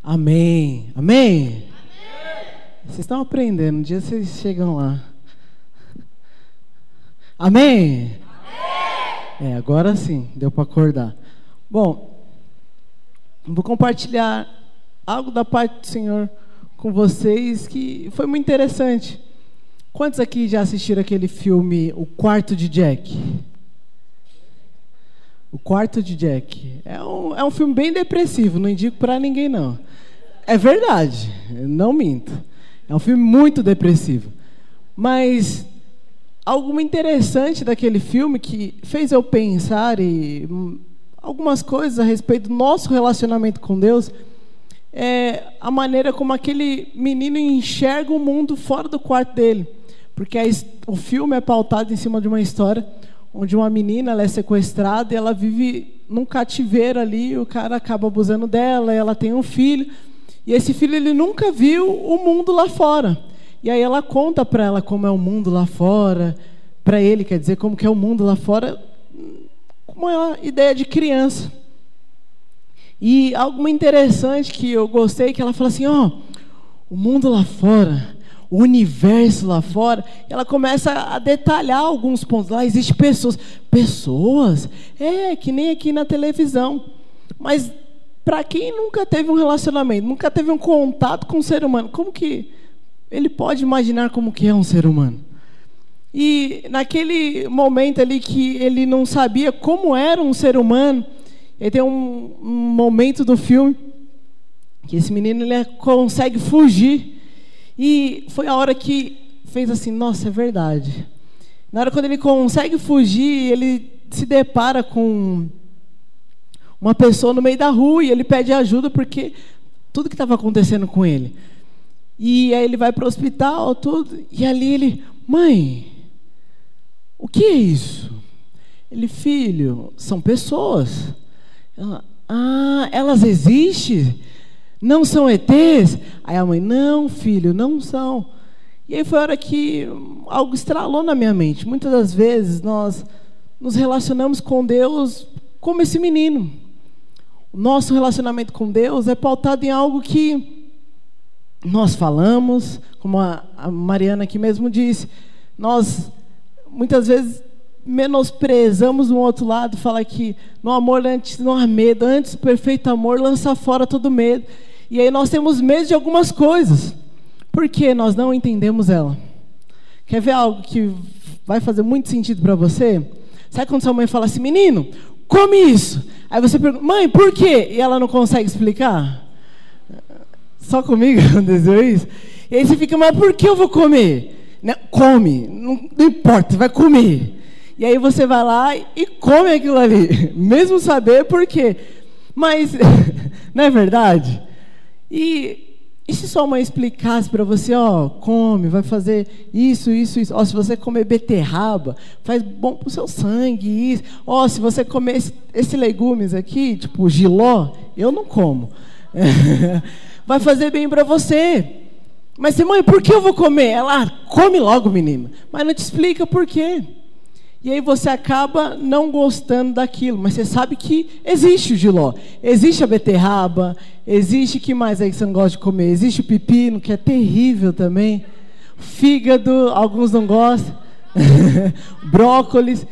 Amém. Amém? Vocês estão aprendendo, um dia vocês chegam lá. Amém? Agora sim, deu para acordar. Bom, vou compartilhar algo da parte do Senhor com vocês que foi muito interessante. Quantos aqui já assistiram aquele filme O Quarto de Jack? O Quarto de Jack. É um filme bem depressivo, não indico para ninguém não. É verdade, não minto. É um filme muito depressivo. Mas algo interessante daquele filme que fez eu pensar algumas coisas a respeito do nosso relacionamento com Deus é a maneira como aquele menino enxerga o mundo fora do quarto dele. Porque o filme é pautado em cima de uma história onde uma menina ela é sequestrada e ela vive num cativeiro ali, o cara acaba abusando dela, ela tem um filho, e esse filho ele nunca viu o mundo lá fora. E aí ela conta para ela como é o mundo lá fora, para ele, quer dizer, como que é o mundo lá fora, com uma ideia de criança. E algo interessante que eu gostei, que ela fala assim, o mundo lá fora, o universo lá fora, ela começa a detalhar alguns pontos. Lá existem pessoas, que nem aqui na televisão. Mas para quem nunca teve um relacionamento, nunca teve um contato com um ser humano, como que ele pode imaginar como que é um ser humano? E naquele momento ali que ele não sabia como era um ser humano, ele tem um momento do filme que esse menino ele consegue fugir. E foi a hora que fez assim, nossa, é verdade. Na hora quando ele consegue fugir, ele se depara com uma pessoa no meio da rua e ele pede ajuda porque tudo que estava acontecendo com ele. E aí ele vai para o hospital, tudo, e ali ele, mãe, o que é isso? Ele, filho, são pessoas. Ela, elas existem? Não são ETs? Aí a mãe, não, filho, não são. E aí foi a hora que algo estralou na minha mente. Muitas das vezes nós nos relacionamos com Deus como esse menino. O nosso relacionamento com Deus é pautado em algo que nós falamos, como a Mariana aqui mesmo disse, nós muitas vezes menosprezamos um outro lado, fala que no amor antes não há medo, antes o perfeito amor lança fora todo medo. E aí nós temos medo de algumas coisas, porque nós não entendemos ela. Quer ver algo que vai fazer muito sentido para você? Sabe quando sua mãe fala assim, menino, come isso. Aí você pergunta, mãe, por quê? E ela não consegue explicar? Só comigo aconteceu isso? E aí você fica, mas por que eu vou comer? Não, come, não importa, você vai comer. E aí você vai lá e come aquilo ali, mesmo saber por quê. Mas, não é verdade? E se sua mãe explicasse para você, come, vai fazer isso, isso, isso. Se você comer beterraba, faz bom para o seu sangue. Isso. Se você comer esse legumes aqui, tipo jiló, eu não como. Vai fazer bem para você. Mas, mãe, por que eu vou comer? Ela, come logo, menino. Mas não te explica por quê. E aí você acaba não gostando daquilo, mas você sabe que existe o jiló, existe a beterraba, existe o que mais aí que você não gosta de comer? Existe o pepino, que é terrível também, fígado, alguns não gostam, brócolis,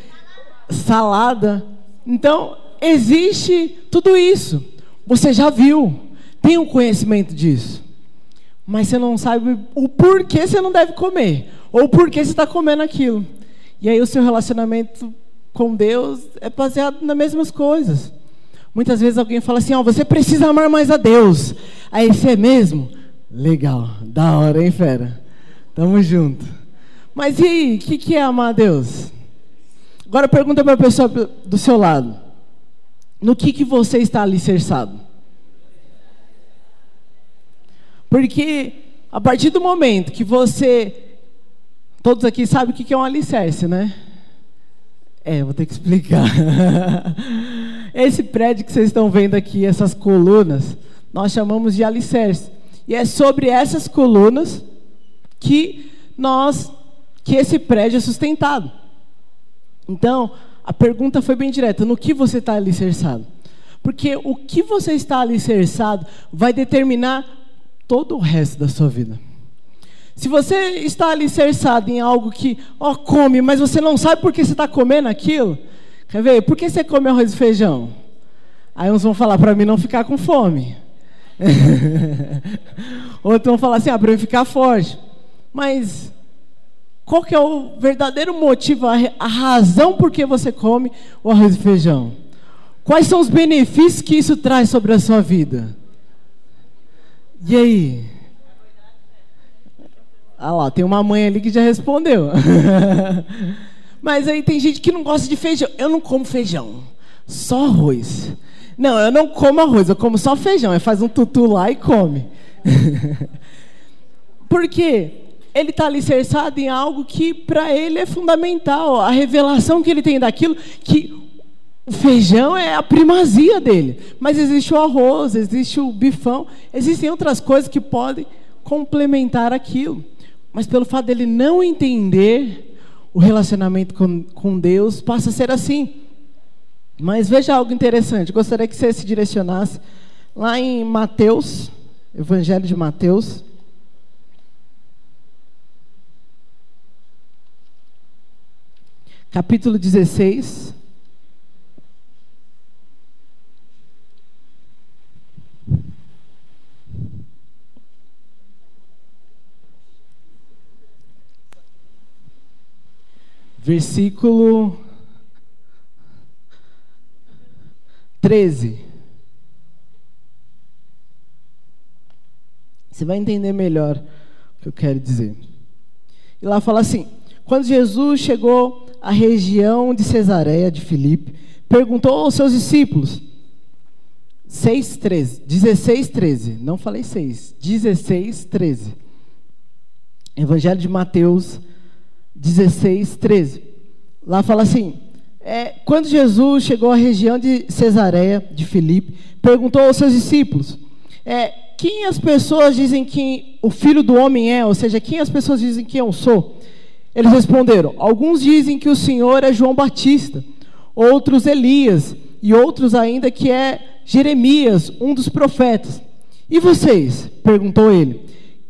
salada. Então, existe tudo isso. Você já viu, tem um conhecimento disso, mas você não sabe o porquê você não deve comer, ou porquê você está comendo aquilo. E aí o seu relacionamento com Deus é baseado nas mesmas coisas. Muitas vezes alguém fala assim, você precisa amar mais a Deus. Aí você é mesmo? Legal, da hora, hein, fera? Tamo junto. Mas e aí, o que é amar a Deus? Agora pergunta para a pessoa do seu lado. No que você está alicerçado? Porque a partir do momento que você... Todos aqui sabem o que é um alicerce, né? Vou ter que explicar. Esse prédio que vocês estão vendo aqui, essas colunas, nós chamamos de alicerce. E é sobre essas colunas que esse prédio é sustentado. Então, a pergunta foi bem direta, no que você está alicerçado? Porque o que você está alicerçado vai determinar todo o resto da sua vida. Se você está alicerçado em algo que, come, mas você não sabe por que você está comendo aquilo, quer ver? Por que você come arroz e feijão? Aí uns vão falar para mim não ficar com fome. Outros vão falar assim, para eu ficar forte. Mas qual que é o verdadeiro motivo, a razão por que você come o arroz e feijão? Quais são os benefícios que isso traz sobre a sua vida? E aí? Ah lá, tem uma mãe ali que já respondeu. Mas aí tem gente que não gosta de feijão. Eu não como feijão, só arroz. Não, eu não como arroz, eu como só feijão. Aí faz um tutu lá e come. Por quê? Ele está alicerçado em algo que para ele é fundamental. A revelação que ele tem daquilo, que o feijão é a primazia dele. Mas existe o arroz, existe o bifão, existem outras coisas que podem complementar aquilo. Mas pelo fato dele não entender o relacionamento com Deus, passa a ser assim. Mas veja algo interessante. Gostaria que você se direcionasse lá em Mateus, Evangelho de Mateus. Capítulo 16. Versículo 13. Você vai entender melhor o que eu quero dizer. E lá fala assim: quando Jesus chegou à região de Cesareia de Filipe, perguntou aos seus discípulos, 16:13, não falei 6, 16:13. Evangelho de Mateus 16:13. Lá fala assim: quando Jesus chegou à região de Cesareia de Filipe, perguntou aos seus discípulos, quem as pessoas dizem que o Filho do Homem é? Ou seja, quem as pessoas dizem que eu sou? Eles responderam: alguns dizem que o Senhor é João Batista, outros Elias, e outros ainda que é Jeremias, um dos profetas. E vocês? Perguntou ele.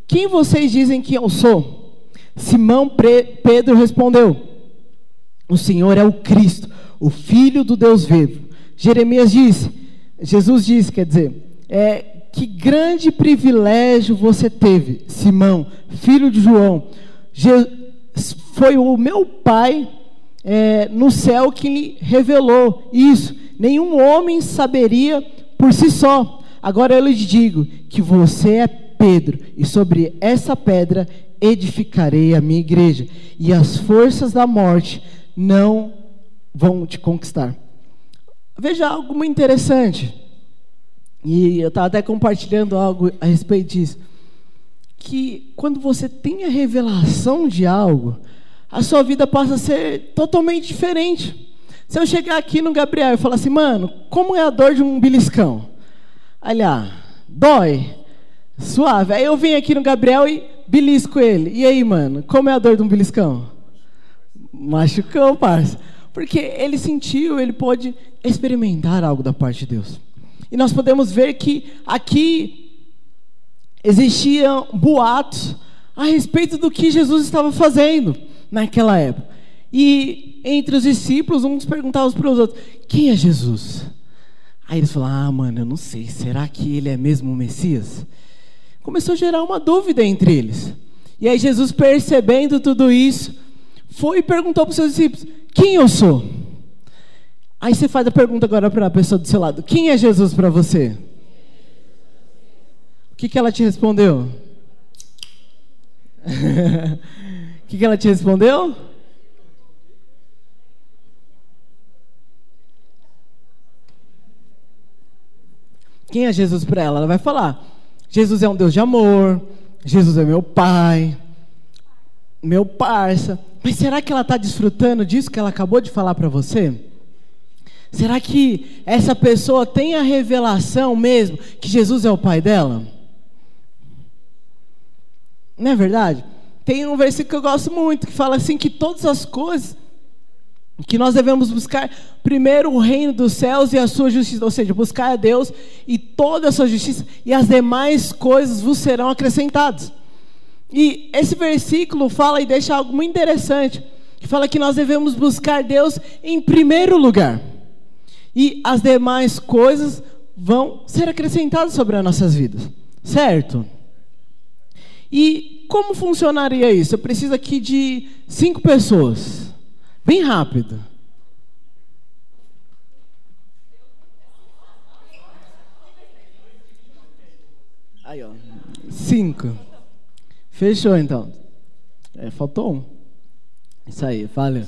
Quem vocês dizem que eu sou? Simão Pedro respondeu: o Senhor é o Cristo, o Filho do Deus vivo. Jesus disse, que grande privilégio você teve, Simão, filho de João. Foi o meu Pai no céu que lhe revelou isso. Nenhum homem saberia por si só. Agora eu lhe digo que você é Pedro, e sobre essa pedra edificarei a minha igreja, e as forças da morte não vão te conquistar. Veja algo muito interessante, e eu estava até compartilhando algo a respeito disso, que quando você tem a revelação de algo, a sua vida passa a ser totalmente diferente. Se eu chegar aqui no Gabriel e falar assim: mano, como é a dor de um beliscão? Olha, dói, suave. Aí eu venho aqui no Gabriel e belisco ele. E aí, mano, como é a dor de um beliscão? Machucou, parça. Porque ele sentiu, ele pôde experimentar algo da parte de Deus. E nós podemos ver que aqui existiam boatos a respeito do que Jesus estava fazendo naquela época. E entre os discípulos, uns perguntavam para os outros: quem é Jesus? Aí eles falaram: mano, eu não sei, será que ele é mesmo o Messias? Começou a gerar uma dúvida entre eles. E aí Jesus, percebendo tudo isso, foi e perguntou para os seus discípulos: quem eu sou? Aí você faz a pergunta agora para a pessoa do seu lado: quem é Jesus para você? O que ela te respondeu? O que ela te respondeu? Quem é Jesus para ela? Ela vai falar: Jesus é um Deus de amor, Jesus é meu pai, meu parça. Mas será que ela está desfrutando disso que ela acabou de falar para você? Será que essa pessoa tem a revelação mesmo que Jesus é o pai dela? Não é verdade? Tem um versículo que eu gosto muito, que fala assim, que todas as coisas Que nós devemos buscar primeiro o reino dos céus e a sua justiça, ou seja, buscar a Deus e toda a sua justiça, e as demais coisas vos serão acrescentadas. E esse versículo fala e deixa algo muito interessante, que fala que nós devemos buscar Deus em primeiro lugar, e as demais coisas vão ser acrescentadas sobre as nossas vidas, certo? E como funcionaria isso? Eu preciso aqui de 5 pessoas. Bem rápido. Aí, ó. 5. Fechou, então. Faltou um. Isso aí, valeu.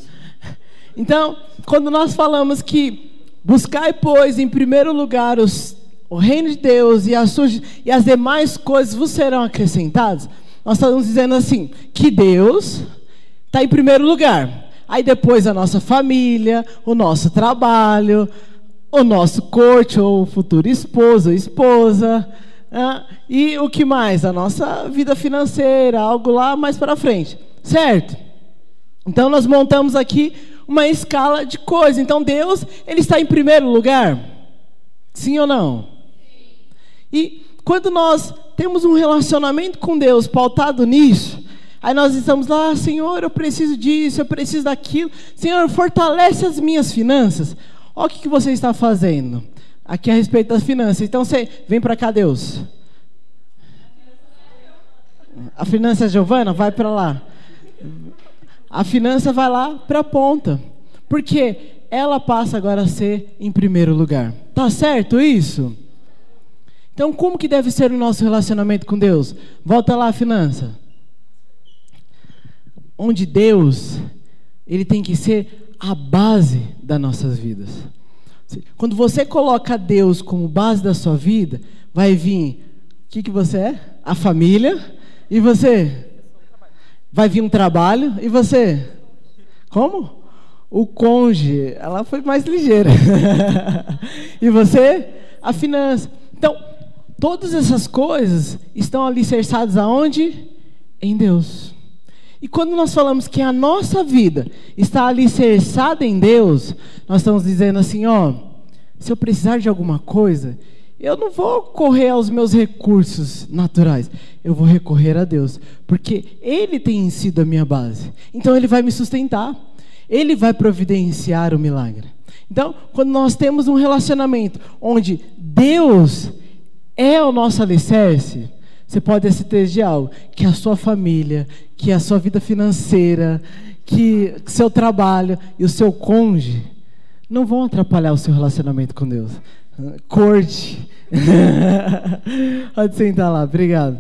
Então, quando nós falamos que buscai, pois, em primeiro lugar o reino de Deus e as demais coisas vos serão acrescentadas, nós estamos dizendo assim, que Deus está em primeiro lugar. Aí depois a nossa família, o nosso trabalho, o nosso corte ou futuro esposo ou esposa, e o que mais? A nossa vida financeira, algo lá mais para frente, certo? Então nós montamos aqui uma escala de coisas. Então Deus, Ele está em primeiro lugar? Sim ou não? E quando nós temos um relacionamento com Deus pautado nisso, aí nós estamos lá, Senhor, eu preciso disso, eu preciso daquilo. Senhor, fortalece as minhas finanças. Olha o que você está fazendo aqui a respeito das finanças. Então você vem para cá, Deus. A finança Giovana vai para lá. A finança vai lá para a ponta. Porque ela passa agora a ser em primeiro lugar. Tá certo isso? Então como que deve ser o nosso relacionamento com Deus? Volta lá, finança. Onde Deus, Ele tem que ser a base das nossas vidas. Quando você coloca Deus como base da sua vida, vai vir, o que você é? A família. E você? Vai vir um trabalho. E você? Como? O cônjuge. Ela foi mais ligeira. E você? A finança. Então, todas essas coisas estão alicerçadas aonde? Em Deus. E quando nós falamos que a nossa vida está alicerçada em Deus, nós estamos dizendo assim, se eu precisar de alguma coisa, eu não vou correr aos meus recursos naturais, eu vou recorrer a Deus, porque Ele tem sido a minha base. Então Ele vai me sustentar, Ele vai providenciar o milagre. Então, quando nós temos um relacionamento onde Deus é o nosso alicerce, você pode ter certeza de algo, que a sua família, que a sua vida financeira, que seu trabalho e o seu cônjuge não vão atrapalhar o seu relacionamento com Deus. Corte. Pode sentar lá, obrigado.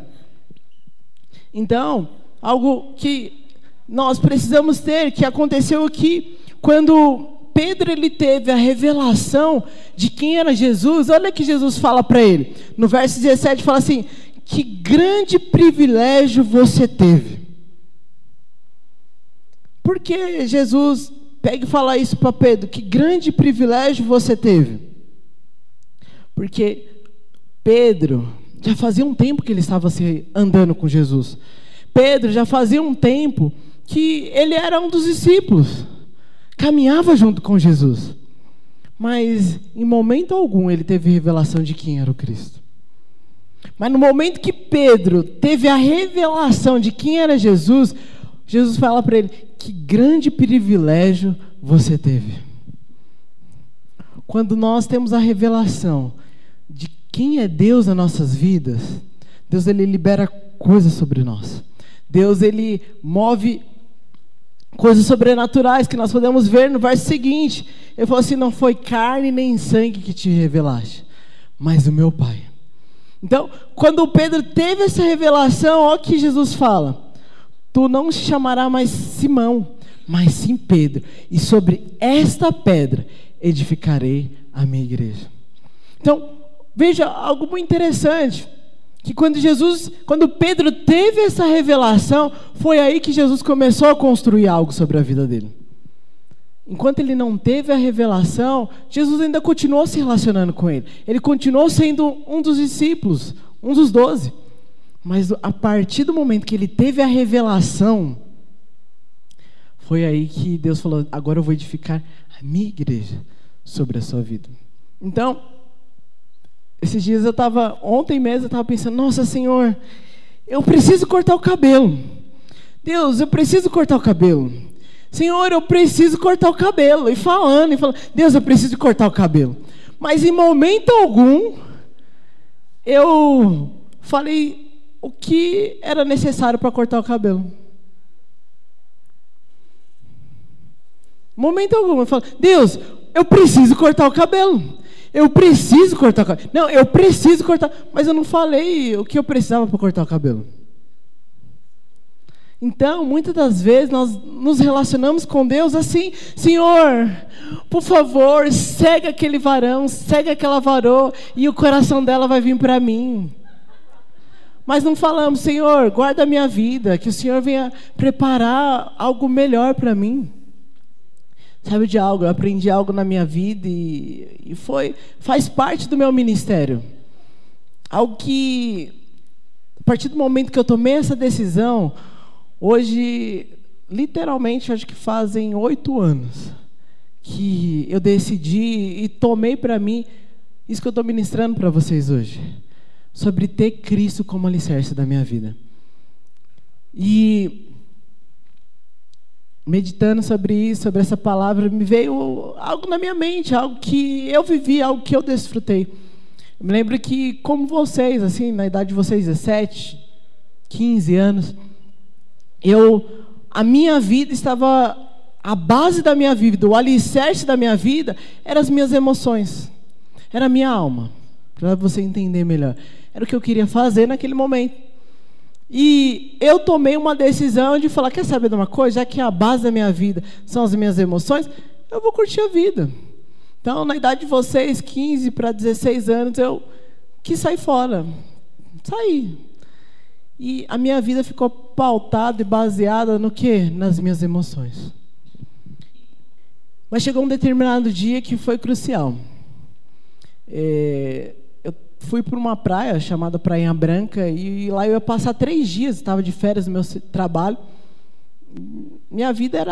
Então, algo que nós precisamos ter, que aconteceu aqui, quando Pedro ele teve a revelação de quem era Jesus, olha que Jesus fala para ele. No verso 17 fala assim, que grande privilégio você teve. Por que Jesus pega e fala isso para Pedro? Que grande privilégio você teve. Porque Pedro, já fazia um tempo que ele estava andando com Jesus. Pedro já fazia um tempo que ele era um dos discípulos. Caminhava junto com Jesus. Mas em momento algum ele teve revelação de quem era o Cristo. Mas no momento que Pedro teve a revelação de quem era Jesus, Jesus fala para ele, que grande privilégio você teve. Quando nós temos a revelação de quem é Deus nas nossas vidas, Deus ele libera coisas sobre nós. Deus ele move coisas sobrenaturais que nós podemos ver no verso seguinte. Ele falou assim, não foi carne nem sangue que te revelaste, mas o meu Pai. Então, quando Pedro teve essa revelação, olha o que Jesus fala. Tu não se chamarás mais Simão, mas sim Pedro. E sobre esta pedra edificarei a minha igreja. Então, veja algo muito interessante. Que quando Pedro teve essa revelação, foi aí que Jesus começou a construir algo sobre a vida dele. Enquanto ele não teve a revelação, Jesus ainda continuou se relacionando com ele. Ele continuou sendo um dos discípulos, um dos 12. Mas a partir do momento que ele teve a revelação, Foi aí que Deus falou, agora eu vou edificar a minha igreja sobre a sua vida. Então, esses dias ontem mesmo eu estava pensando, nossa Senhor, eu preciso cortar o cabelo. Deus, eu preciso cortar o cabelo. Senhor, eu preciso cortar o cabelo. E falando, Deus, eu preciso cortar o cabelo. Mas em momento algum, eu falei o que era necessário para cortar o cabelo. Momento algum, eu falo, Deus, eu preciso cortar o cabelo. Eu preciso cortar o cabelo. Não, eu preciso cortar. Mas eu não falei o que eu precisava para cortar o cabelo. Então, muitas das vezes, nós nos relacionamos com Deus assim, Senhor, por favor, segue aquele varão, segue aquela varoa, e o coração dela vai vir para mim. Mas não falamos, Senhor, guarda a minha vida, que o Senhor venha preparar algo melhor para mim. Sabe de algo? Eu aprendi algo na minha vida e faz parte do meu ministério. Algo que, a partir do momento que eu tomei essa decisão, hoje, literalmente, acho que fazem 8 anos que eu decidi e tomei para mim isso que eu estou ministrando para vocês hoje, sobre ter Cristo como alicerce da minha vida. E meditando sobre isso, sobre essa palavra, me veio algo na minha mente, algo que eu vivi, algo que eu desfrutei. Eu me lembro que, como vocês, assim, na idade de vocês, 17, 15 anos, a minha vida estava, a base da minha vida, o alicerce da minha vida, eram as minhas emoções, era a minha alma, para você entender melhor. Era o que eu queria fazer naquele momento. E eu tomei uma decisão de falar, quer saber de uma coisa? Já que a base da minha vida são as minhas emoções, eu vou curtir a vida. Então, na idade de vocês, 15 para 16 anos, eu quis sair fora. Saí. E a minha vida ficou pautada e baseada no quê? Nas minhas emoções. Mas chegou um determinado dia que foi crucial. Eu fui para uma praia chamada Prainha Branca e lá eu ia passar 3 dias, estava de férias no meu trabalho. Minha vida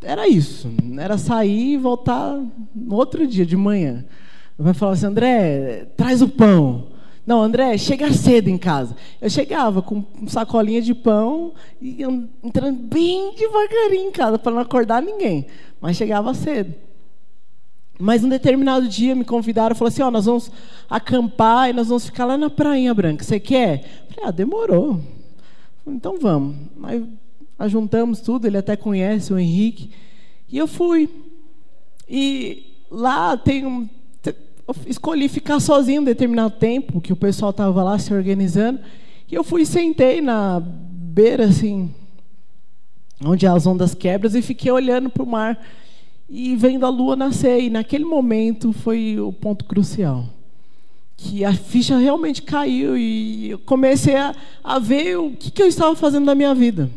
era isso, era sair e voltar no outro dia, de manhã. Eu vai falar assim, André, traz o pão. Não, André, chega cedo em casa. Eu chegava com sacolinha de pão e entrando bem devagarinho em casa para não acordar ninguém. Mas chegava cedo. Mas um determinado dia me convidaram e falaram assim, nós vamos acampar e nós vamos ficar lá na Prainha Branca. Você quer? Eu falei, demorou. Então vamos. Aí juntamos tudo, ele até conhece o Henrique. E eu fui. E lá eu escolhi ficar sozinho um determinado tempo, que o pessoal estava lá se organizando. E eu fui e sentei na beira, assim, onde as ondas quebram, e fiquei olhando para o mar e vendo a lua nascer. E naquele momento foi o ponto crucial, que a ficha realmente caiu e eu comecei a ver o que eu estava fazendo na minha vida.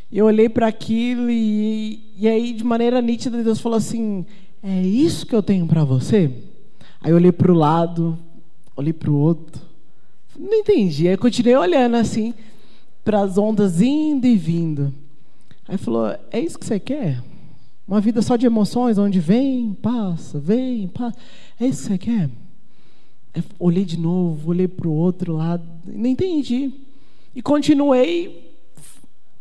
Eu olhei para aquilo e aí, de maneira nítida, Deus falou assim, é isso que eu tenho para você? Aí eu olhei para o lado, olhei para o outro, não entendi. Aí eu continuei olhando assim, para as ondas indo e vindo. Aí ele falou, é isso que você quer? Uma vida só de emoções, onde vem, passa. É isso que você quer? Eu olhei de novo, olhei para o outro lado, não entendi. E continuei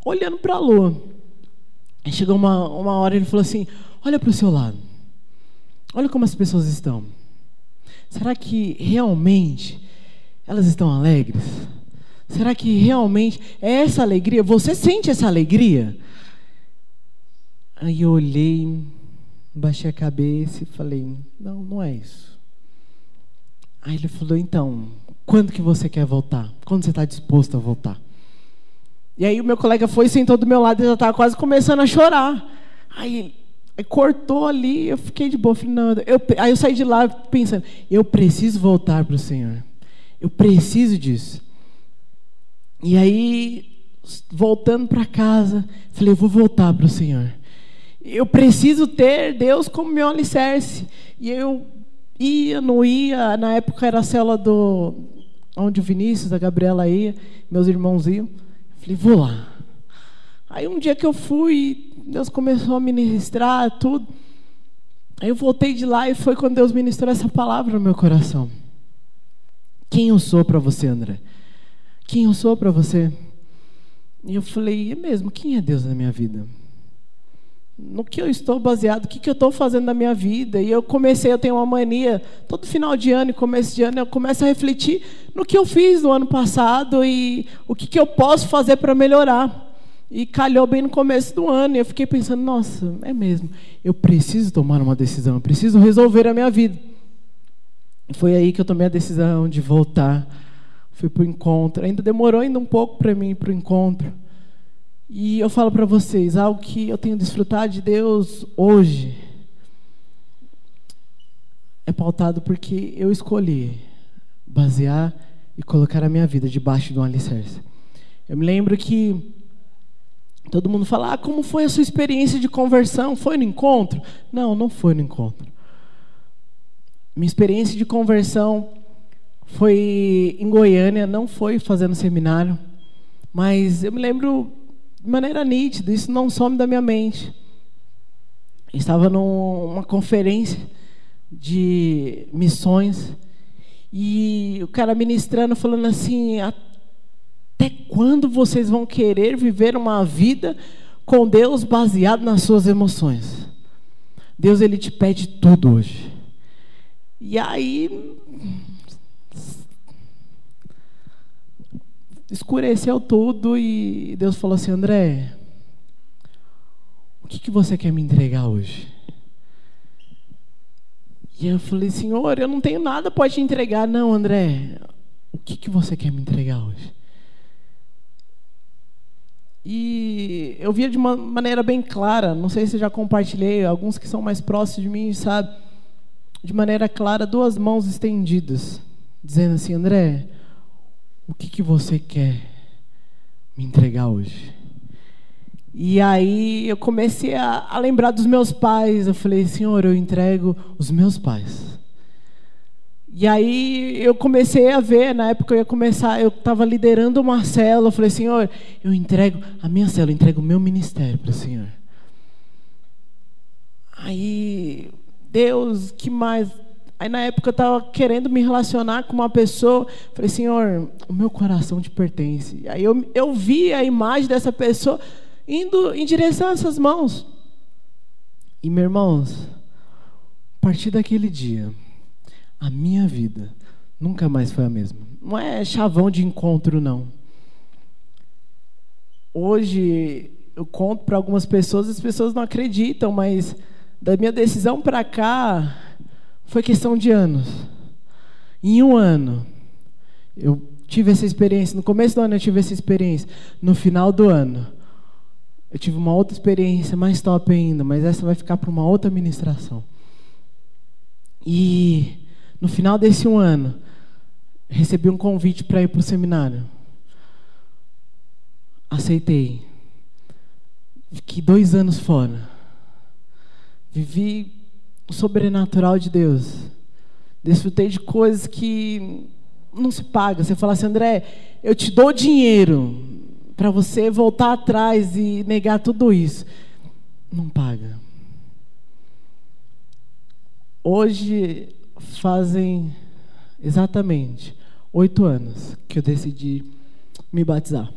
olhando para a lua. Aí chegou uma hora, ele falou assim, olha para o seu lado. Olha como as pessoas estão. Será que realmente elas estão alegres? Será que realmente é essa alegria? Você sente essa alegria? Aí eu olhei, baixei a cabeça e falei, não é isso. Aí ele falou, então, quando que você quer voltar? Quando você está disposto a voltar? E aí o meu colega foi e sentou do meu lado e já estava quase começando a chorar. Aí cortou ali, eu fiquei de boa. Falei, não, aí eu saí de lá pensando, eu preciso voltar para o Senhor. Eu preciso disso. E aí, voltando para casa, falei, eu vou voltar para o Senhor. Eu preciso ter Deus como meu alicerce. E eu não ia, na época era a célula onde o Vinícius, a Gabriela ia, meus irmãos iam. Falei, vou lá. Aí um dia que eu fui, Deus começou a ministrar tudo. Aí eu voltei de lá e foi quando Deus ministrou essa palavra no meu coração. Quem eu sou para você, André? Quem eu sou para você? E eu falei, é mesmo, quem é Deus na minha vida? No que eu estou baseado, o que eu estou fazendo na minha vida? E eu tenho uma mania, todo final de ano e começo de ano, eu começo a refletir no que eu fiz no ano passado e o que eu posso fazer para melhorar. E calhou bem no começo do ano, e eu fiquei pensando, nossa, é mesmo, eu preciso tomar uma decisão, eu preciso resolver a minha vida. E foi aí que eu tomei a decisão de voltar, fui para o encontro, ainda demorou um pouco para mim ir para o encontro. E eu falo para vocês, algo que eu tenho desfrutado de Deus hoje é pautado porque eu escolhi basear e colocar a minha vida debaixo de um alicerce. Eu me lembro que todo mundo fala, como foi a sua experiência de conversão? Foi no encontro? Não, não foi no encontro. Minha experiência de conversão foi em Goiânia, não foi fazendo seminário, mas eu me lembro de maneira nítida, isso não some da minha mente. Eu estava numa conferência de missões e o cara ministrando, falando assim, até quando vocês vão querer viver uma vida com Deus baseado nas suas emoções? Deus, Ele te pede tudo hoje. E aí escureceu tudo e Deus falou assim, André, o que você quer me entregar hoje? E eu falei, Senhor, eu não tenho nada para te entregar. Não, André, o que você quer me entregar hoje? E eu via de uma maneira bem clara, não sei se eu já compartilhei, alguns que são mais próximos de mim, sabe? De maneira clara, 2 mãos estendidas, dizendo assim, André, o que você quer me entregar hoje? E aí eu comecei a lembrar dos meus pais. Eu falei, Senhor, eu entrego os meus pais. E aí eu comecei a ver, na época eu estava liderando uma célula. Eu falei, Senhor, eu entrego a minha célula, eu entrego o meu ministério para o Senhor. Aí, Deus, que mais? Aí na época eu estava querendo me relacionar com uma pessoa. Falei, Senhor, o meu coração te pertence. Aí eu vi a imagem dessa pessoa indo em direção a essas mãos. E, meus irmãos, a partir daquele dia, a minha vida nunca mais foi a mesma. Não é chavão de encontro, não. Hoje, eu conto para algumas pessoas, as pessoas não acreditam, mas da minha decisão para cá, foi questão de anos. Em 1 ano, eu tive essa experiência. No começo do ano eu tive essa experiência. No final do ano, eu tive uma outra experiência mais top ainda, mas essa vai ficar para uma outra ministração. E no final desse 1 ano, recebi um convite para ir para o seminário. Aceitei. Fiquei 2 anos fora. Vivi o sobrenatural de Deus. Desfrutei de coisas que não se pagam. Você fala assim, André, eu te dou dinheiro para você voltar atrás e negar tudo isso. Não paga. Hoje fazem exatamente 8 anos que eu decidi me batizar.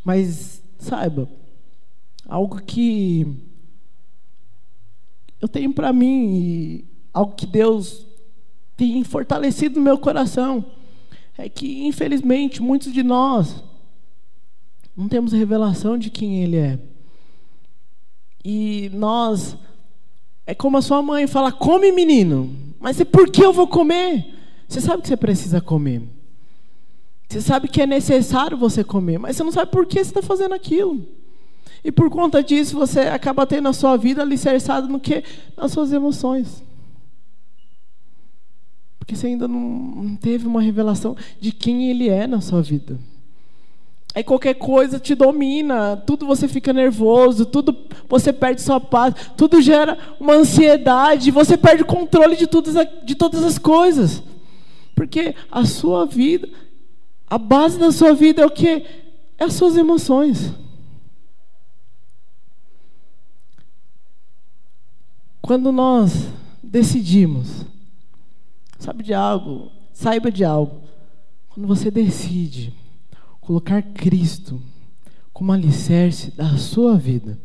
Mas saiba, algo que eu tenho para mim e algo que Deus tem fortalecido no meu coração é que, infelizmente, muitos de nós não temos revelação de quem Ele é. E nós, é como a sua mãe fala, come menino, mas por que eu vou comer? Você sabe que você precisa comer. Você sabe que é necessário você comer, mas você não sabe por que você está fazendo aquilo. E por conta disso, você acaba tendo a sua vida alicerçada no quê? Nas suas emoções. Porque você ainda não teve uma revelação de quem Ele é na sua vida. Aí qualquer coisa te domina, tudo você fica nervoso, tudo você perde sua paz, tudo gera uma ansiedade, você perde o controle de todas as coisas. Porque a sua vida, a base da sua vida é o quê? É as suas emoções. quando nós decidimos, saiba de algo, quando você decide colocar Cristo como alicerce da sua vida,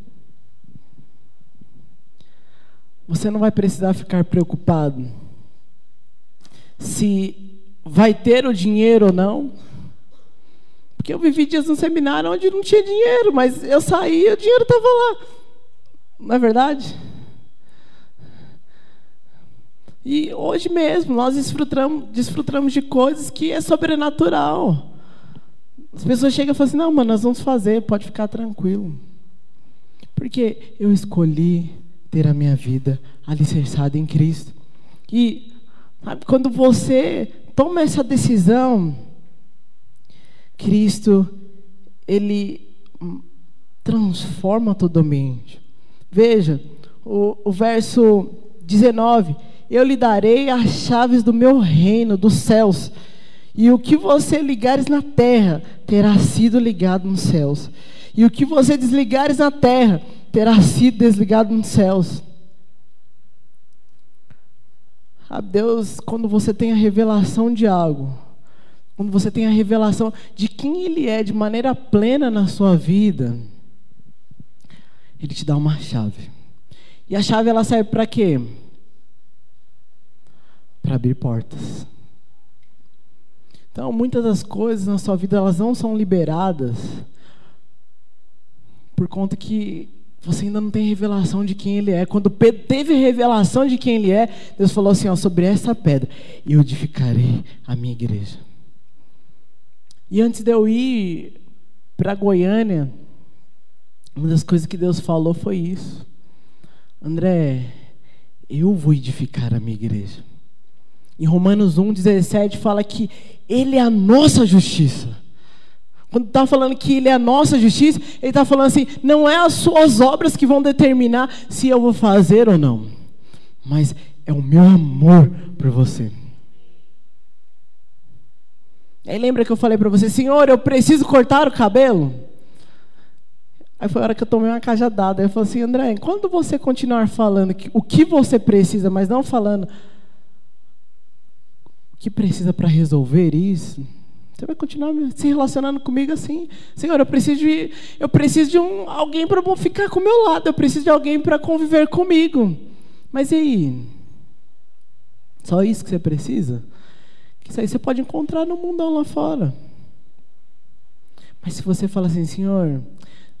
você não vai precisar ficar preocupado se vai ter o dinheiro ou não. Porque eu vivi dias num seminário onde não tinha dinheiro, mas eu saí e o dinheiro estava lá. Não é verdade? E hoje mesmo nós desfrutamos de coisas que é sobrenatural. As pessoas chegam e falam assim, não, mano, nós vamos fazer, pode ficar tranquilo. Porque eu escolhi ter a minha vida alicerçada em Cristo. E sabe, quando você toma essa decisão, Cristo, Ele transforma totalmente. Veja, o verso 19, eu lhe darei as chaves do meu reino, dos céus, e o que você ligares na terra, terá sido ligado nos céus, e o que você desligares na terra, terá sido desligado nos céus. Sabe, Deus, quando você tem a revelação de algo, quando você tem a revelação de quem Ele é de maneira plena na sua vida, Ele te dá uma chave. E a chave, ela serve para quê? Para abrir portas. Então, muitas das coisas na sua vida, elas não são liberadas por conta que você ainda não tem revelação de quem Ele é. Quando Pedro teve revelação de quem Ele é, Deus falou assim, ó, sobre essa pedra, eu edificarei a minha igreja. E antes de eu ir para Goiânia, uma das coisas que Deus falou foi isso. André, eu vou edificar a minha igreja. Em Romanos 1,17 fala que Ele é a nossa justiça. Quando está falando que Ele é a nossa justiça, Ele está falando assim, não é as suas obras que vão determinar se eu vou fazer ou não, mas é o meu amor por você. Aí lembra que eu falei para você, Senhor, eu preciso cortar o cabelo? Aí foi a hora que eu tomei uma cajadada. Aí eu falei assim, André, quando você continuar falando o que você precisa, mas não falando o que precisa para resolver isso, você vai continuar se relacionando comigo assim. Senhor, eu preciso de alguém para ficar com o meu lado. Eu preciso de alguém para conviver comigo. Mas e aí? Só isso que você precisa? Isso aí você pode encontrar no mundão lá fora. Mas se você fala assim, Senhor,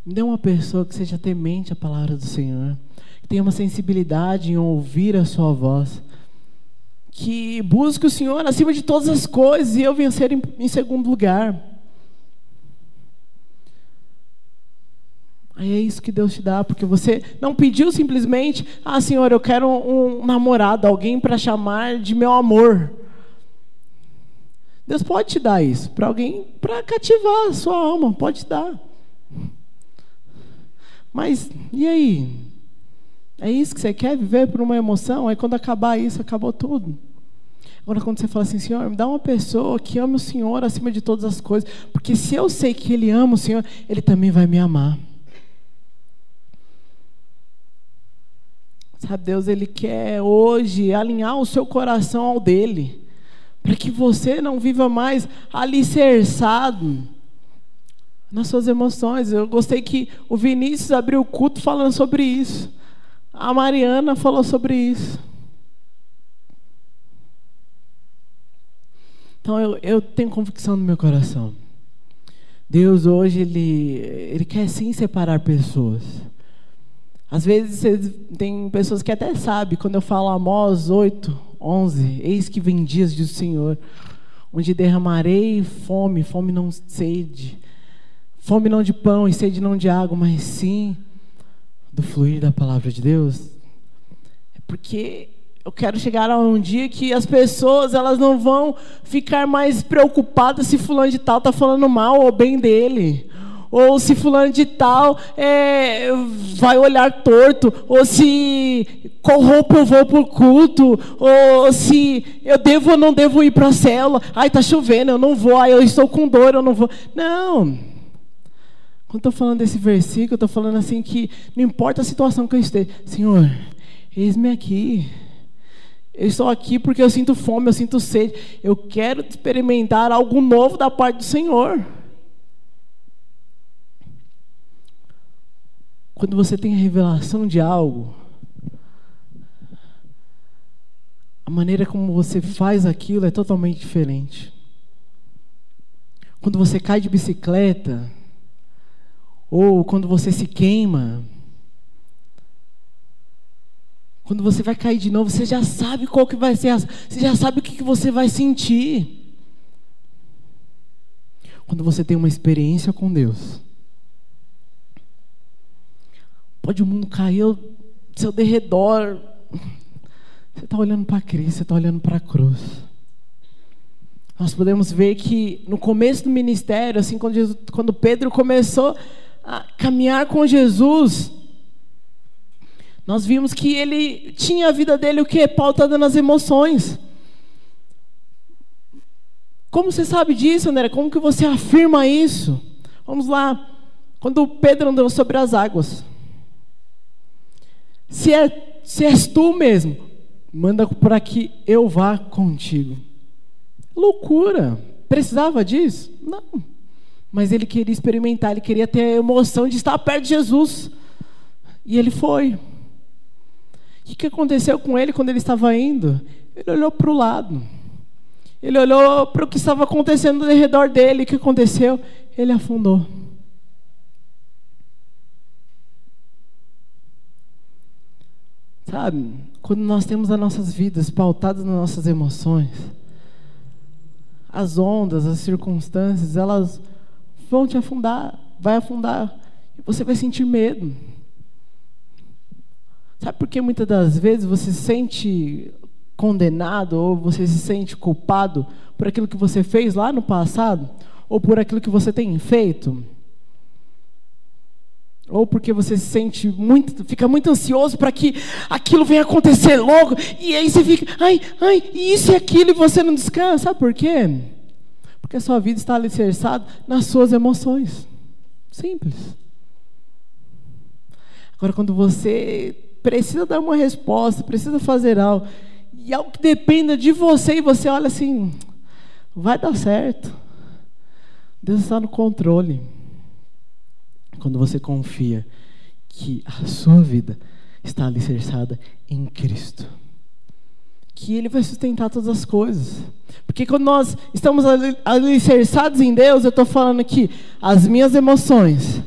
me dê uma pessoa que seja temente à palavra do Senhor, que tenha uma sensibilidade em ouvir a sua voz, que busque o Senhor acima de todas as coisas e eu vencer em segundo lugar. Aí é isso que Deus te dá, porque você não pediu simplesmente, Senhor, eu quero um namorado, alguém para chamar de meu amor. Deus pode te dar isso, para alguém, para cativar a sua alma, pode te dar. Mas, e aí? É isso que você quer, viver por uma emoção? Aí quando acabar isso, acabou tudo. Agora quando você fala assim, Senhor, me dá uma pessoa que ama o Senhor acima de todas as coisas, porque se eu sei que Ele ama o Senhor, Ele também vai me amar. Sabe, Deus, Ele quer hoje alinhar o seu coração ao dEle, para que você não viva mais alicerçado nas suas emoções. Eu gostei que o Vinícius abriu o culto falando sobre isso. A Mariana falou sobre isso. Então eu tenho convicção no meu coração. Deus hoje, Ele quer sim separar pessoas. Às vezes tem pessoas que até sabem, quando eu falo Amós 8:11, eis que vem dias do Senhor, onde derramarei fome, fome não sede, fome não de pão e sede não de água, mas sim do fluir da palavra de Deus. É porque eu quero chegar a um dia que as pessoas, elas não vão ficar mais preocupadas se fulano de tal está falando mal ou bem dele, ou se fulano de tal vai olhar torto, ou se qual roupa eu vou para o culto, ou se eu devo ou não devo ir para a célula. Ai, está chovendo, eu não vou. Ai, eu estou com dor, eu não vou. Não. Quando estou falando desse versículo, eu estou falando assim que não importa a situação que eu esteja, Senhor, Eis-me aqui. Eu estou aqui porque eu sinto fome, eu sinto sede. Eu quero experimentar algo novo da parte do Senhor. Quando você tem a revelação de algo, a maneira como você faz aquilo é totalmente diferente. Quando você cai de bicicleta, ou quando você se queima, quando você vai cair de novo, você já sabe qual que vai ser, você já sabe o que você vai sentir. Quando você tem uma experiência com Deus, pode o mundo cair ao seu derredor, você está olhando para Cristo, você está olhando para a cruz. Nós podemos ver que no começo do ministério, assim, quando Pedro começou a caminhar com Jesus, nós vimos que ele tinha a vida dele o quê? Pautada nas emoções. Como você sabe disso, André? Como que você afirma isso? Vamos lá. Quando Pedro andou sobre as águas. Se és tu mesmo, manda para que eu vá contigo. Loucura. Precisava disso? Não. Mas ele queria experimentar, ele queria ter a emoção de estar perto de Jesus. E ele foi. O que aconteceu com ele quando ele estava indo? Ele olhou para o lado. Ele olhou para o que estava acontecendo ao redor dele. O que aconteceu? Ele afundou. Sabe? Quando nós temos as nossas vidas pautadas nas nossas emoções, as ondas, as circunstâncias, elas vão te afundar, vai afundar. E você vai sentir medo. Sabe por que muitas das vezes você se sente condenado ou você se sente culpado por aquilo que você fez lá no passado? Ou por aquilo que você tem feito? Ou porque você se sente fica muito ansioso para que aquilo venha acontecer logo, e aí você fica, e isso e aquilo, e você não descansa. Sabe por quê? Porque a sua vida está alicerçada nas suas emoções. Simples. Agora, quando você precisa dar uma resposta, precisa fazer algo, e algo que dependa de você, e você olha assim, vai dar certo. Deus está no controle. Quando você confia que a sua vida está alicerçada em Cristo, que Ele vai sustentar todas as coisas. Porque quando nós estamos alicerçados em Deus, eu estou falando que as minhas emoções,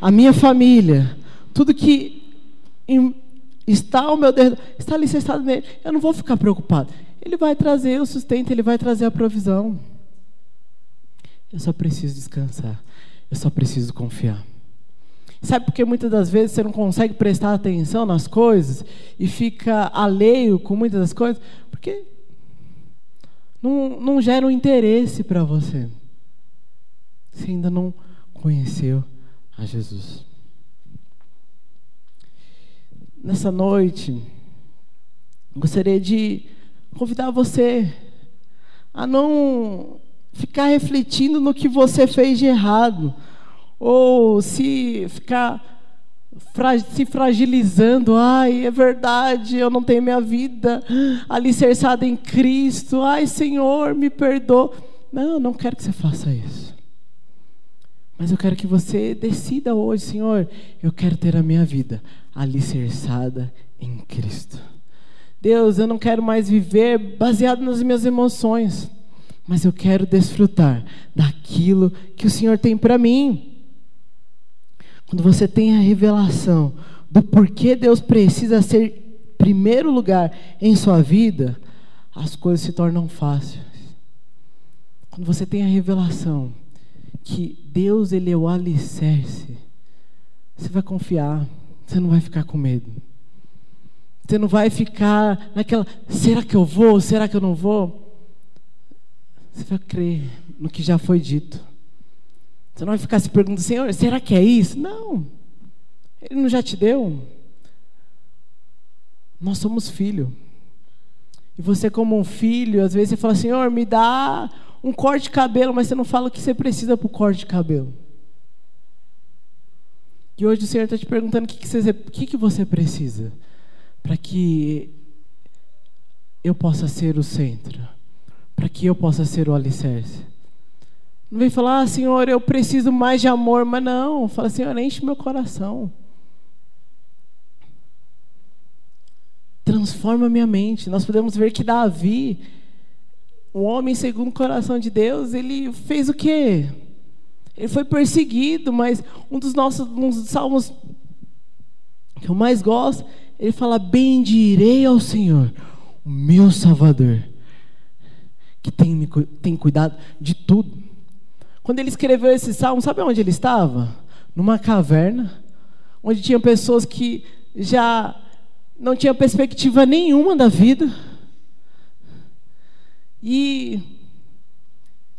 a minha família, tudo que está ao meu dedo, está alicerçado nele. Eu não vou ficar preocupado. Ele vai trazer o sustento, Ele vai trazer a provisão. Eu só preciso descansar. Eu só preciso confiar. Sabe por que muitas das vezes você não consegue prestar atenção nas coisas e fica alheio com muitas das coisas? Porque não gera um interesse para você. Você ainda não conheceu a Jesus. Nessa noite, gostaria de convidar você a não ficar refletindo no que você fez de errado, ou se ficar se fragilizando. Ai, é verdade, eu não tenho minha vida alicerçada em Cristo. Ai, Senhor, me perdoa. Não, eu não quero que você faça isso. Mas eu quero que você decida hoje, Senhor, eu quero ter a minha vida alicerçada em Cristo. Deus, eu não quero mais viver baseado nas minhas emoções, mas eu quero desfrutar daquilo que o Senhor tem para mim. Quando você tem a revelação do porquê Deus precisa ser primeiro lugar em sua vida, as coisas se tornam fáceis. Quando você tem a revelação que Deus, Ele é o alicerce, você vai confiar, você não vai ficar com medo. Você não vai ficar naquela, será que eu vou, será que eu não vou? Você vai crer no que já foi dito. Você não vai ficar se perguntando, Senhor, será que é isso? Não. Ele não já te deu? Nós somos filho. E você, como um filho, às vezes você fala, Senhor, me dá um corte de cabelo, mas você não fala o que você precisa para o corte de cabelo. E hoje o Senhor está te perguntando o que você precisa. para que eu possa ser o centro, para que eu possa ser o alicerce. Não vem falar, Senhor, eu preciso mais de amor, mas não. Fala, Senhor, enche meu coração. Transforma minha mente. Nós podemos ver que Davi, o homem segundo o coração de Deus, ele fez o quê? Ele foi perseguido, mas um dos salmos que eu mais gosto, ele fala, bendirei ao Senhor, o meu Salvador, que tem cuidado de tudo. Quando ele escreveu esse salmo, sabe onde ele estava? Numa caverna, onde tinha pessoas que já não tinham perspectiva nenhuma da vida. E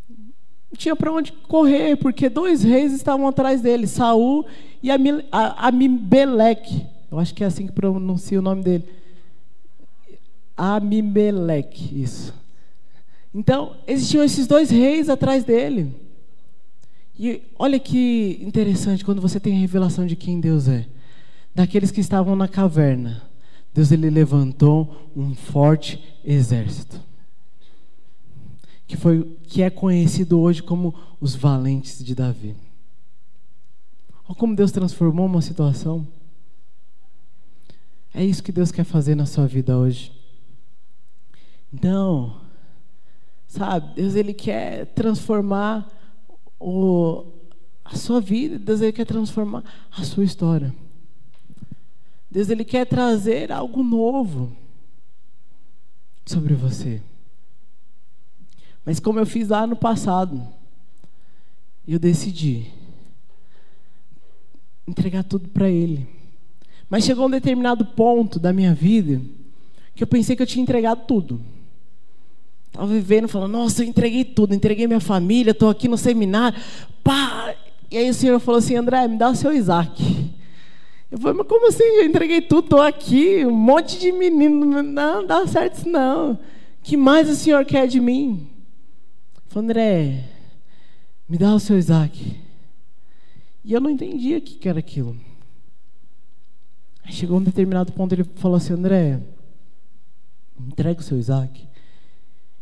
não tinha para onde correr, porque 2 reis estavam atrás dele, Saul e Amimeleque. Eu acho que é assim que pronuncia o nome dele. Amimeleque, isso. Então, existiam esses 2 reis atrás dele. E olha que interessante quando você tem a revelação de quem Deus é. Daqueles que estavam na caverna, Deus ele levantou um forte exército. Que é conhecido hoje como os valentes de Davi. Olha como Deus transformou uma situação. É isso que Deus quer fazer na sua vida hoje. Então, sabe, Deus ele quer transformar a sua vida. Deus ele quer transformar a sua história. Deus ele quer trazer algo novo sobre você. Mas como eu fiz lá no passado, eu decidi entregar tudo para Ele. Mas chegou um determinado ponto da minha vida que eu pensei que eu tinha entregado tudo. Estava vivendo, falando, nossa, eu entreguei tudo, entreguei minha família, estou aqui no seminário, pá! E aí o Senhor falou assim, André, me dá o seu Isaac. Eu falei, mas como assim? Eu entreguei tudo, estou aqui, um monte de menino, não dá certo isso não. O que mais o Senhor quer de mim? Eu falei, André, me dá o seu Isaac. E eu não entendia o que era aquilo. Aí chegou um determinado ponto, ele falou assim, André, entrega o seu Isaac.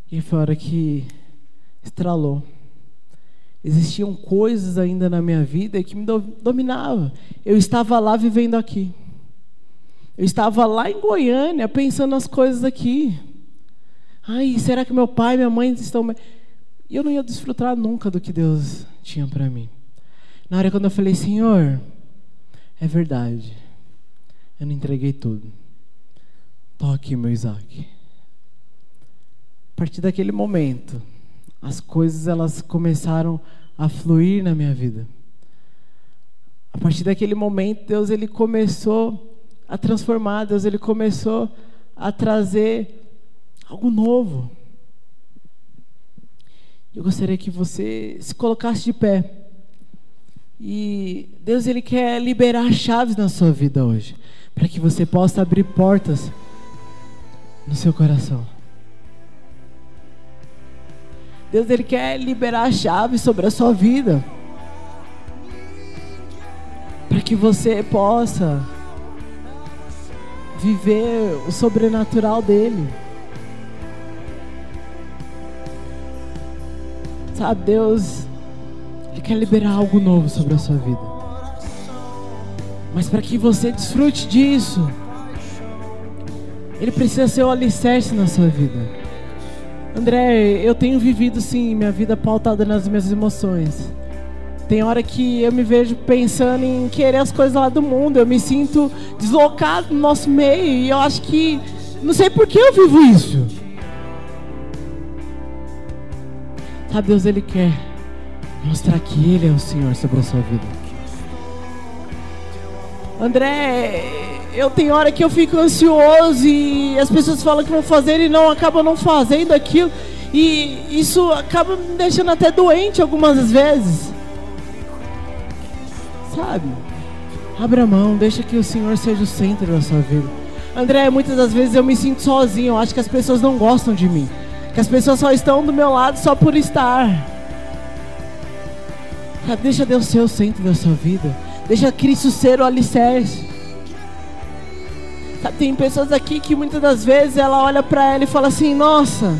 E foi a hora que estralou. Existiam coisas ainda na minha vida que me dominavam. Eu estava lá vivendo aqui. Eu estava lá em Goiânia pensando nas coisas aqui. Ai, será que meu pai e minha mãe estão... E eu não ia desfrutar nunca do que Deus tinha para mim. Na hora quando eu falei, Senhor, é verdade. Eu não entreguei tudo. Toque meu Isaac. A partir daquele momento, as coisas elas começaram a fluir na minha vida. A partir daquele momento, Deus ele começou a transformar, Deus ele começou a trazer algo novo. Eu gostaria que você se colocasse de pé. E Deus ele quer liberar chaves na sua vida hoje, para que você possa abrir portas no seu coração. Deus ele quer liberar chaves sobre a sua vida, para que você possa viver o sobrenatural dele. Sabe, Deus ele quer liberar algo novo sobre a sua vida. Mas para que você desfrute disso, Ele precisa ser o alicerce na sua vida. André, eu tenho vivido sim minha vida pautada nas minhas emoções. Tem hora que eu me vejo pensando em querer as coisas lá do mundo. Eu me sinto deslocado no nosso meio. E eu acho que, não sei por que eu vivo isso. Sabe, Deus ele quer mostrar que Ele é o Senhor sobre a sua vida. André, eu tenho hora que eu fico ansioso e as pessoas falam que vão fazer e acabam não fazendo aquilo. E isso acaba me deixando até doente algumas vezes. Sabe? Abra mão, deixa que o Senhor seja o centro da sua vida. André, muitas das vezes eu me sinto sozinho. Eu acho que as pessoas não gostam de mim, que as pessoas só estão do meu lado só por estar. Sabe? Deixa Deus ser o centro da sua vida. Deixa Cristo ser o alicerce. Sabe, tem pessoas aqui que muitas das vezes ela olha para ela e fala assim: nossa,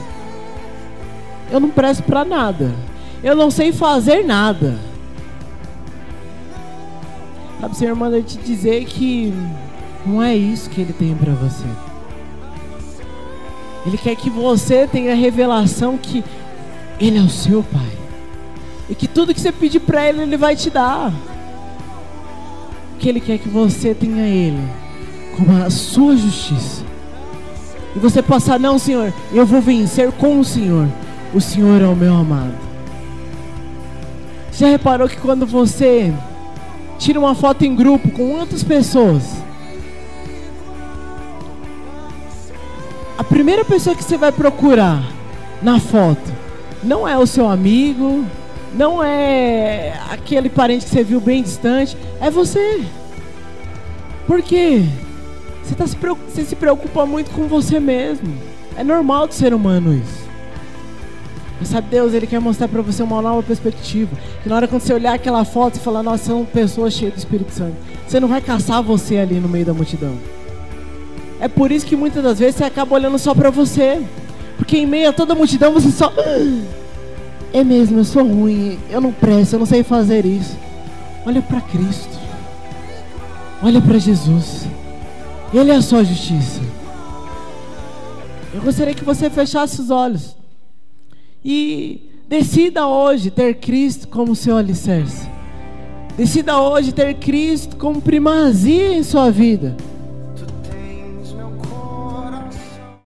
eu não presto para nada, eu não sei fazer nada. Sabe, Senhor, manda te dizer que não é isso que Ele tem para você. Ele quer que você tenha a revelação que Ele é o seu Pai, e que tudo que você pedir para Ele, Ele vai te dar. Que Ele quer que você tenha Ele como a sua justiça, e você possa: não, Senhor, eu vou vencer com o Senhor é o meu amado. Já reparou que quando você tira uma foto em grupo com outras pessoas, a primeira pessoa que você vai procurar na foto não é o seu amigo, não é aquele parente que você viu bem distante, é você. Por quê? Você se preocupa muito com você mesmo. É normal do ser humano isso. Mas sabe, Deus, Ele quer mostrar para você uma nova perspectiva. Que na hora quando você olhar aquela foto e falar: nossa, são pessoas cheias do Espírito Santo, você não vai caçar você ali no meio da multidão. É por isso que muitas das vezes você acaba olhando só para você. Porque em meio a toda a multidão você só: é mesmo, eu sou ruim, eu não presto, eu não sei fazer isso. Olha para Cristo. Olha para Jesus. Ele é a sua justiça. Eu gostaria que você fechasse os olhos e decida hoje ter Cristo como seu alicerce. Decida hoje ter Cristo como primazia em sua vida.